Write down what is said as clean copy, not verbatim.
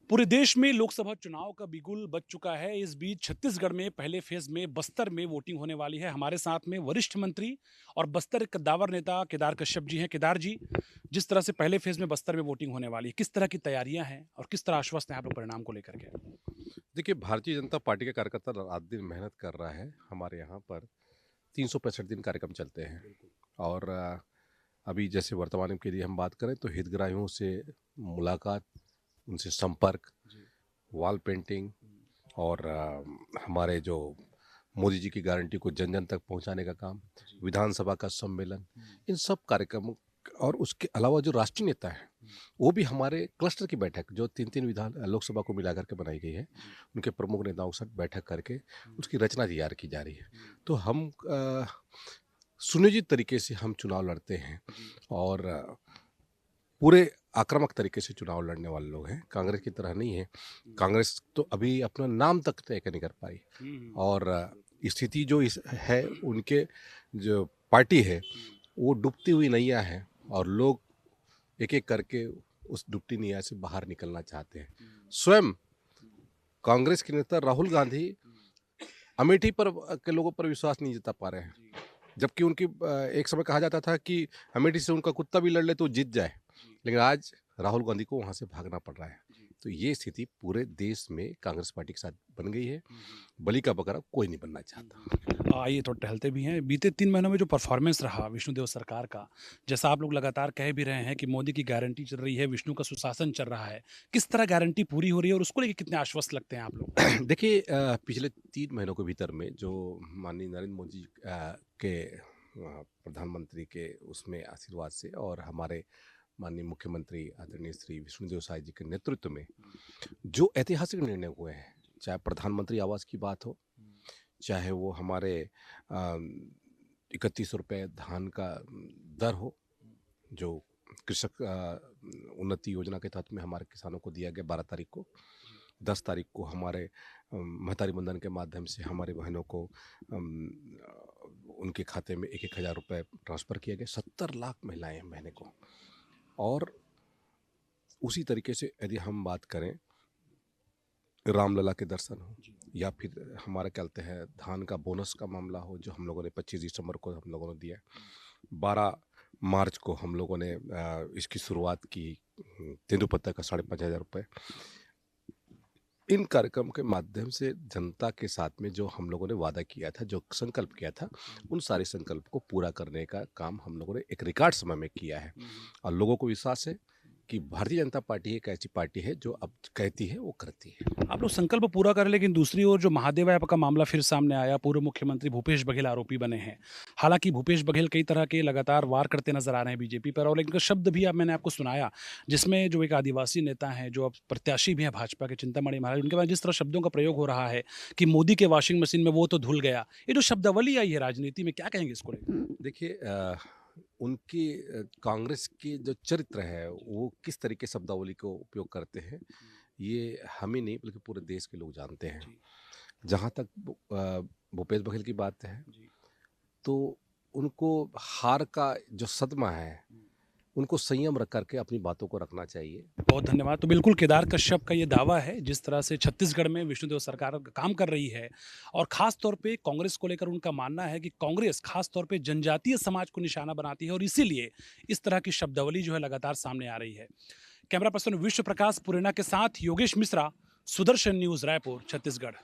पूरे देश में लोकसभा चुनाव का बिगुल बज चुका है। इस बीच छत्तीसगढ़ में पहले फेज में बस्तर में वोटिंग होने वाली है। हमारे साथ में वरिष्ठ मंत्री और बस्तर के कद्दावर नेता केदार कश्यप जी हैं। केदार जी, जिस तरह से पहले फेज में बस्तर में वोटिंग होने वाली है, किस तरह की तैयारियां हैं और किस तरह आश्वस्त हैं आप लोग परिणाम को लेकर के? देखिए, भारतीय जनता पार्टी का कार्यकर्ता रात-दिन मेहनत कर रहा है। हमारे यहाँ पर 365 दिन कार्यक्रम चलते हैं और अभी जैसे वर्तमान के लिए हम बात करें तो हितग्राहियों से मुलाकात, उनसे संपर्क, वॉल पेंटिंग और हमारे जो मोदी जी की गारंटी को जन-जन तक पहुँचाने का काम, विधानसभा का सम्मेलन, इन सब कार्यक्रमों और उसके अलावा जो राष्ट्रीय नेता हैं, वो भी हमारे क्लस्टर की बैठक जो 3-3 लोकसभा को मिला कर के बनाई गई है, उनके प्रमुख नेताओं के साथ बैठक करके उसकी रचना तैयार की जा रही है। तो हम सुनियोजित तरीके से हम चुनाव लड़ते हैं और पूरे आक्रामक तरीके से चुनाव लड़ने वाले लोग हैं, कांग्रेस की तरह नहीं है। कांग्रेस तो अभी अपना नाम तक तय नहीं कर पाई और स्थिति जो इस है उनके जो पार्टी है, वो डूबती हुई नैया है और लोग एक-एक करके उस डूबती नैया से बाहर निकलना चाहते हैं। स्वयं कांग्रेस के नेता राहुल गांधी अमेठी पर के लोगों पर विश्वास नहीं जता पा रहे हैं। जबकि उनकी एक समय कहा जाता था कि अमेठी से उनका कुत्ता भी लड़ ले तो जीत जाए, लेकिन आज राहुल गांधी को वहाँ से भागना पड़ रहा है। तो ये स्थिति पूरे देश में कांग्रेस पार्टी के साथ बन गई है। बलि का बकरा कोई नहीं बनना चाहता। आइए थोड़ा टहलते भी हैं। बीते 3 महीनों में जो परफॉर्मेंस रहा विष्णुदेव सरकार का, जैसा आप लोग लगातार कह भी रहे हैं कि मोदी की गारंटी चल रही है, विष्णु का सुशासन चल रहा है। किस तरह गारंटी पूरी हो रही है और उसको लेके कितने आश्वस्त लगते हैं आप लोग? देखिए, पिछले 3 महीनों के भीतर में जो माननीय नरेंद्र मोदी जी के प्रधानमंत्री के उसमें आशीर्वाद से और हमारे माननीय मुख्यमंत्री आदरणीय श्री विष्णुदेव साय जी के नेतृत्व में जो ऐतिहासिक निर्णय हुए हैं, चाहे प्रधानमंत्री आवास की बात हो, चाहे वो हमारे 31 रुपये धान का दर हो, जो कृषक उन्नति योजना के तहत में हमारे किसानों को दिया गया 12 तारीख को, 10 तारीख को हमारे महतारी बंधन के माध्यम से हमारी बहनों को उनके खाते में 1-1 हज़ार रुपये ट्रांसफ़र किया गया। 70 लाख महिलाएं हैं महीने को। और उसी तरीके से यदि हम बात करें रामलला के दर्शन हो या फिर हमारा क्या कहते हैं धान का बोनस का मामला हो, जो हम लोगों ने 25 दिसंबर को हम लोगों ने दिया, 12 मार्च को हम लोगों ने इसकी शुरुआत की, तेंदुपत्ता का 5,500 रुपये। इन कार्यक्रम के माध्यम से जनता के साथ में जो हम लोगों ने वादा किया था, जो संकल्प किया था, उन सारे संकल्प को पूरा करने का काम हम लोगों ने एक रिकॉर्ड समय में किया है और लोगों को विश्वास है कि भारतीय जनता पार्टी एक ऐसी पार्टी है जो अब कहती है वो करती है। आप लोग संकल्प पूरा करें, लेकिन दूसरी ओर जो महादेव ऐप का मामला फिर सामने आया, पूर्व मुख्यमंत्री भूपेश बघेल आरोपी बने हैं। हालांकि भूपेश बघेल कई तरह के लगातार वार करते नजर आ रहे हैं बीजेपी पर, और इनका शब्द भी अब मैंने आपको सुनाया, जिसमें जो एक आदिवासी नेता हैं जो अब प्रत्याशी भी हैं भाजपा के, चिंतामणि महाराज, उनके बाद जिस तरह शब्दों का प्रयोग हो रहा है कि मोदी के वॉशिंग मशीन में वो तो धुल गया, ये जो शब्दावली आई है राजनीति में, क्या कहेंगे इसको लेकर? देखिए, उनकी कांग्रेस की जो चरित्र है वो किस तरीके शब्दावली को उपयोग करते हैं, ये हम ही नहीं बल्कि पूरे देश के लोग जानते हैं। जी। जहाँ तक भूपेश बघेल की बात है, जी। तो उनको हार का जो सदमा है, उनको संयम रख करके अपनी बातों को रखना चाहिए। बहुत धन्यवाद। तो बिल्कुल केदार कश्यप का ये दावा है, जिस तरह से छत्तीसगढ़ में विष्णुदेव सरकार काम कर रही है, और ख़ास तौर पे कांग्रेस को लेकर उनका मानना है कि कांग्रेस ख़ास तौर पे जनजातीय समाज को निशाना बनाती है और इसीलिए इस तरह की शब्दावली जो है लगातार सामने आ रही है। कैमरा पर्सन विश्व प्रकाश पुरेना के साथ योगेश मिश्रा, सुदर्शन न्यूज़, रायपुर, छत्तीसगढ़।